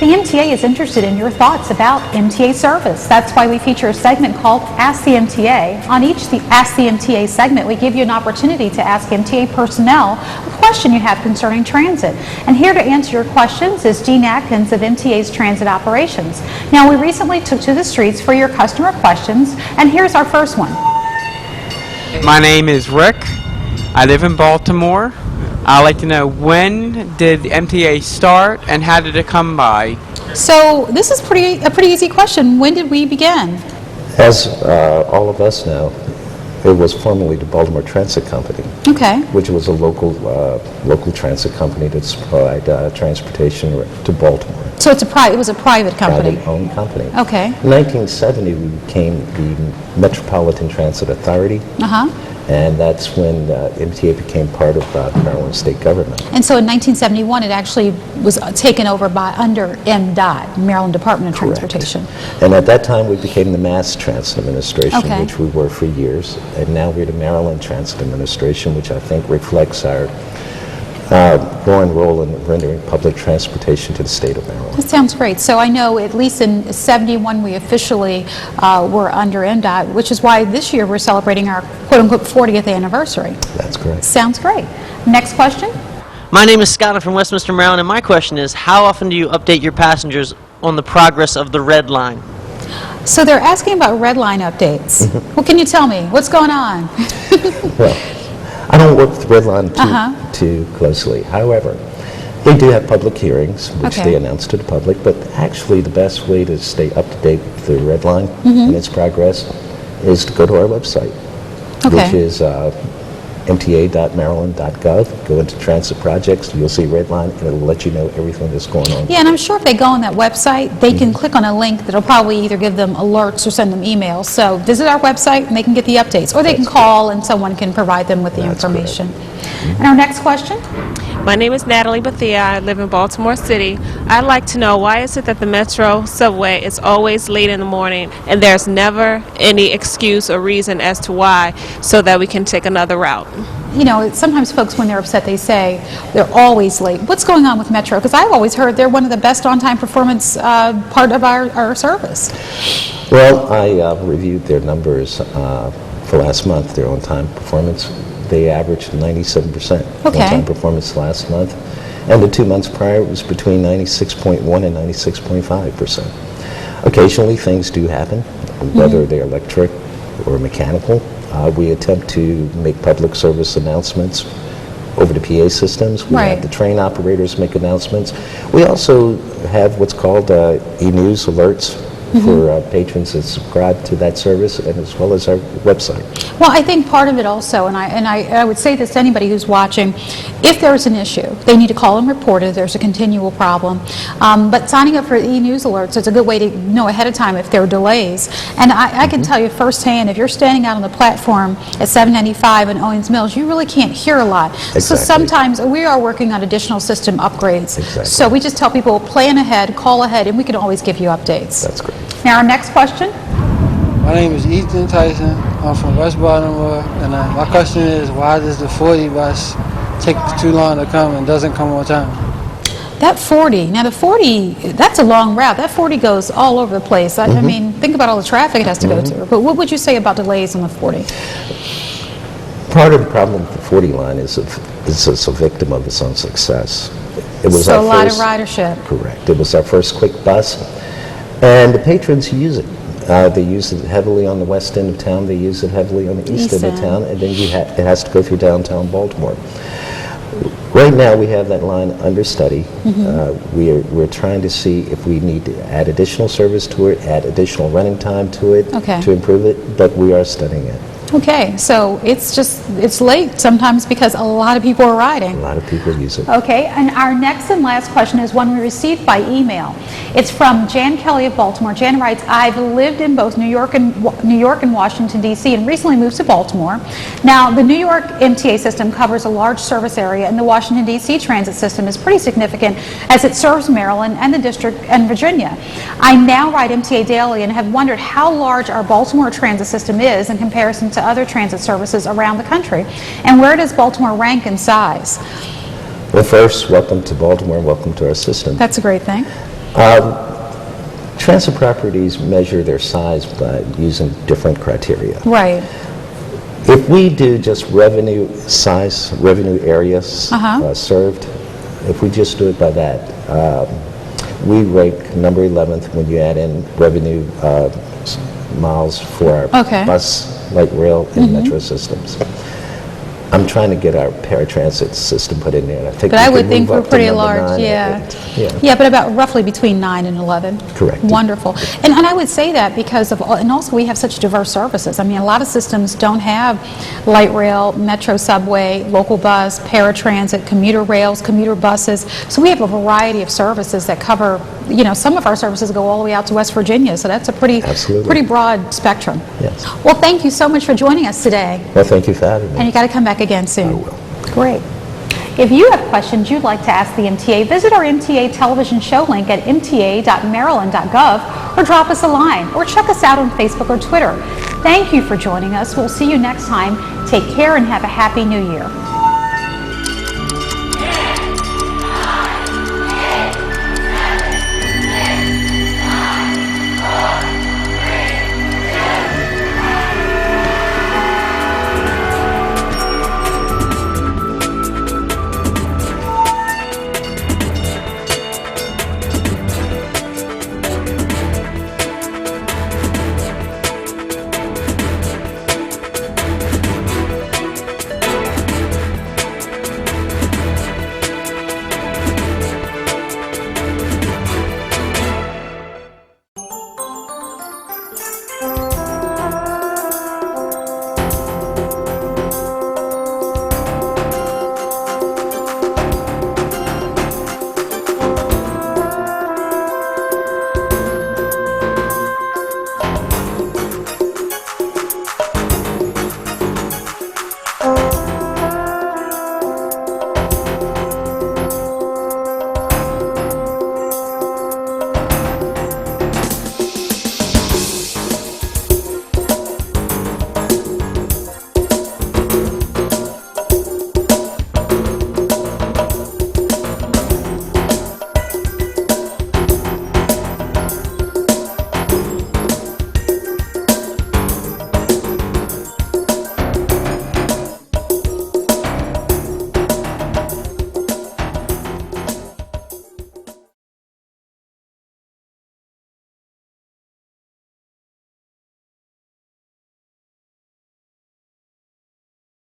The MTA is interested in your thoughts about MTA service. That's why we feature a segment called Ask the MTA. On each Ask the MTA segment, we give you an opportunity to ask MTA personnel a question you have concerning transit. And here to answer your questions is Gene Atkins of MTA's Transit Operations. Now, we recently took to the streets for your customer questions, and here's our first one. My name is Rick. I live in Baltimore. I'd like to know, when did the MTA start and how did it come by? So this is a pretty easy question. When did we begin? As all of us know, it was formerly the Baltimore Transit Company, Okay. which was a local transit company that supplied transportation to Baltimore. So it was a private company. Private-owned company. Okay. In 1970, we became the Metropolitan Transit Authority. Uh-huh. And that's when MTA became part of Maryland state government. And so in 1971, it actually was taken over under MDOT, Maryland Department of Correct. Transportation. And at that time, we became the Mass Transit Administration, Okay. which we were for years. And now we're the Maryland Transit Administration, which I think reflects our growing role in rendering public transportation to the state of Maryland. That sounds great. So I know at least in 71 we officially were under MDOT, which is why this year we're celebrating our quote-unquote 40th anniversary. That's correct. Sounds great. Next question. My name is Scott. I'm from Westminster, Maryland, and my question is, how often do you update your passengers on the progress of the red line? So they're asking about red line updates. What can you tell me? What's going on? Well, I don't work with the red line too closely. However, they do have public hearings, which Okay. they announce to the public, but actually the best way to stay up to date with the red line and its progress is to go to our website, Okay. which is mta.maryland.gov. Go into transit projects, you'll see red line, and it'll let you know everything that's going on. Yeah, and I'm sure if they go on that website, they can click on a link that'll probably either give them alerts or send them emails. So visit our website and they can get the updates. Or they can call and someone can provide them with the That's information. And our next question? My name is Natalie Bethia. I live in Baltimore City. I'd like to know, why is it that the Metro subway is always late in the morning and there's never any excuse or reason as to why, so that we can take another route? You know, sometimes folks, when they're upset, they say they're always late. What's going on with Metro? Because I've always heard they're one of the best on-time performance part of our service. Well, I reviewed their numbers for last month, their on-time performance. They averaged 97% Okay. on-time performance last month. And the 2 months prior, it was between 96.1 and 96.5%. Occasionally, things do happen, whether they're electric or mechanical. We attempt to make public service announcements over the PA systems. We Right. have the train operators make announcements. We also have what's called e-news alerts for patrons that subscribe to that service, and as well as our website. Well, I think part of it also, and I would say this to anybody who's watching, if there's an issue, they need to call and report it if there's a continual problem. But signing up for e-news alerts is a good way to know ahead of time if there are delays. And I can tell you firsthand, if you're standing out on the platform at 795 and Owens Mills, you really can't hear a lot. So Exactly. sometimes we are working on additional system upgrades. Exactly. So we just tell people, plan ahead, call ahead, and we can always give you updates. That's great. Now, our next question. My name is Ethan Tyson. I'm from West Baltimore, and my question is, why does the 40 bus take too long to come and doesn't come on time? That 40, now the 40, that's a long route. That 40 goes all over the place. I mean, think about all the traffic it has to go through. But what would you say about delays on the 40? Part of the problem with the 40 line is it's a victim of its own success. It was So our a lot of first- ridership. Correct. It was our first quick bus, and the patrons use it. They use it heavily on the west end of town. They use it heavily on the east end of town, and then it has to go through downtown Baltimore. Right now, we have that line under study. We're trying to see if we need to add additional service to it, add additional running time to it Okay. to improve it, but we are studying it. Okay, so it's late sometimes because a lot of people are A riding. lot of people use it. Okay, and our next and last question is one we received by email. It's from Jan Kelly of Baltimore. Jan writes, I've lived in both New York and Washington, D.C. and recently moved to Baltimore. Now, the New York MTA system covers a large service area, and the Washington, D.C. transit system is pretty significant as it serves Maryland and the District and Virginia. I now ride MTA daily and have wondered how large our Baltimore transit system is in comparison to other transit services around the country, and where does Baltimore rank in size? Well, first, welcome to Baltimore and welcome to our system. That's a great thing. Transit properties measure their size by using different criteria. Right. If we do just revenue size, revenue areas served, if we just do it by that, we rank number 11th when you add in revenue miles for our bus, light rail, and metro systems. I'm trying to get our paratransit system put in there, and I think But we I would could think move we're up to pretty number large, 9 or yeah. 8. Yeah, but about roughly between 9 and 11. Correct. Wonderful. And I would say that because of, and also we have such diverse services. I mean, a lot of systems don't have light rail, metro subway, local bus, paratransit, commuter rails, commuter buses. So we have a variety of services that cover, you know, some of our services go all the way out to West Virginia. So that's a pretty broad spectrum. Yes. Well, thank you so much for joining us today. Well, thank you for having me. And you got to come back again soon. I will. Great. If you have questions you'd like to ask the MTA, visit our MTA television show link at mta.maryland.gov or drop us a line or check us out on Facebook or Twitter. Thank you for joining us. We'll see you next time. Take care and have a happy new year.